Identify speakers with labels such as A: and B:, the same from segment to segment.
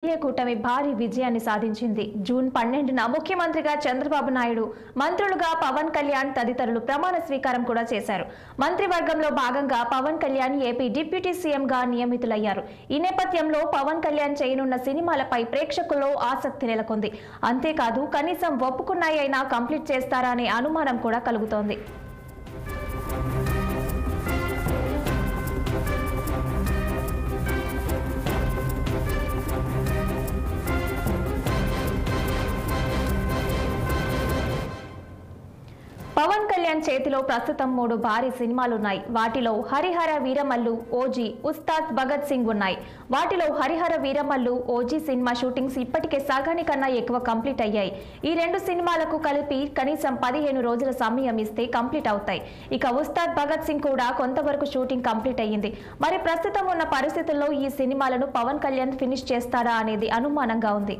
A: కూటమి భారీ విజయాన్ని సాధించింది. జూన్ 12న ముఖ్యమంత్రిగా చంద్రబాబు నాయుడు, మంత్రులుగా పవన్ కళ్యాణ్ తదితరులు ప్రమాణ స్వీకారం కూడా చేశారు. మంత్రివర్గంలో భాగంగా పవన్ కళ్యాణ్ ఏపీ డిప్యూటీ సీఎంగా నియమితులయ్యారు. ఈ నేపథ్యంలో పవన్ కళ్యాణ్ చేయనున్న సినిమాలపై ప్రేక్షకుల్లో ఆసక్తి నెలకొంది. అంతేకాదు కనీసం ఒప్పుకున్నాయైనా కంప్లీట్ చేస్తారా అనే అనుమానం కూడా కలుగుతోంది. పవన్ కళ్యాణ్ చేతిలో ప్రస్తుతం 3 భారీ సినిమాలున్నాయి. వాటిలో హరిహర వీరమల్లు, ఓజీ, ఉస్తాద్ భగత్ సింగ్ ఉన్నాయి. వాటిలో Harihara Veeramallu, OG cinema shootings ఇప్పటికే సగానికన్నా ఎక్కువ కంప్లీట్ అయ్యాయి. ఈ 2 సినిమాలకు కలిపి కనీసం 15 రోజుల సమయం ఇస్తే కంప్లీట్ అవుతాయి. ఇక ఉస్తాద్ భగత్ సింగ్ కూడా కొంతవరకు షూటింగ్ కంప్లీట్ అయ్యింది. మరి ప్రస్తుతం ఉన్న పరిస్థితుల్లో ఈ సినిమాలను పవన్ కళ్యాణ్ ఫినిష్ చేస్తారా అనేది అనుమానంగా ఉంది.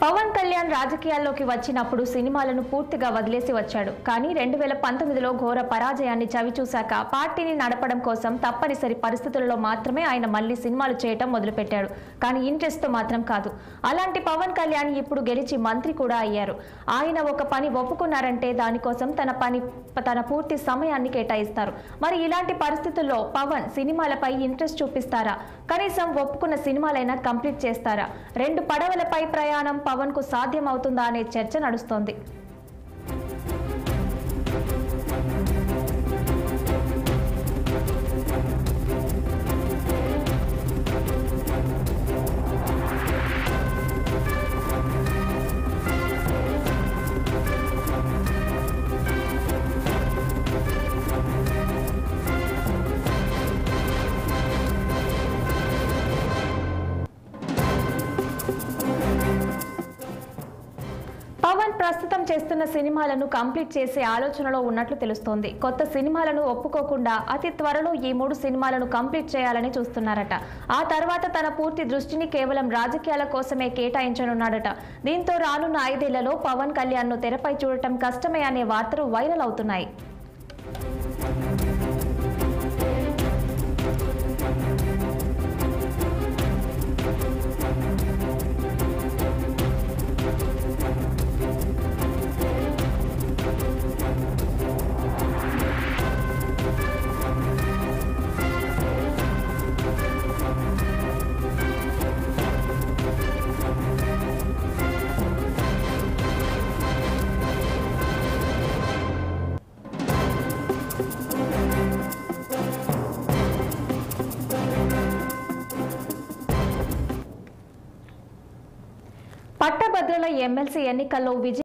A: పవన్ కళ్యాణ్ రాజకీయాల్లోకి వచ్చినప్పుడు సినిమాలను పూర్తిగా వదిలేసి వచ్చాడు. కానీ 2019లో ఘోర పరాజయాన్ని చవిచూశాక పార్టీని నడపడం కోసం తప్పనిసరి పరిస్థితుల్లో మాత్రమే ఆయన మళ్లీ సినిమాలు చేయటం మొదలుపెట్టాడు. కానీ ఇంట్రెస్ట్తో మాత్రం కాదు. అలాంటి పవన్ కళ్యాణ్ ఇప్పుడు గెలిచి మంత్రి కూడా అయ్యారు. ఆయన ఒక పని ఒప్పుకున్నారంటే దానికోసం తన పూర్తి సమయాన్ని కేటాయిస్తారు. మరి ఇలాంటి పరిస్థితుల్లో పవన్ సినిమాలపై ఇంట్రెస్ట్ చూపిస్తారా? కనీసం ఒప్పుకున్న సినిమాలైనా కంప్లీట్ చేస్తారా? 2 పడవలపై ప్రయాణం పవన్ కు సాధ్యం అవుతుందా అనే చర్చ నడుస్తోంది. పవన్ ప్రస్తుతం చేస్తున్న సినిమాలను కంప్లీట్ చేసే ఆలోచనలో ఉన్నట్లు తెలుస్తోంది. కొత్త సినిమాలను ఒప్పుకోకుండా అతి త్వరలో ఈ 3 సినిమాలను కంప్లీట్ చేయాలని చూస్తున్నారట. ఆ తర్వాత తన పూర్తి దృష్టిని కేవలం రాజకీయాల కోసమే కేటాయించనున్నాడట. దీంతో రానున్న 5 ఏళ్లలో పవన్ కళ్యాణ్ ను తెరపై చూడటం కష్టమే అనే వార్తలు వైరల్ అవుతున్నాయి. పట్టభద్రుల ఎమ్మెల్సీ ఎన్నికల్లో విజయం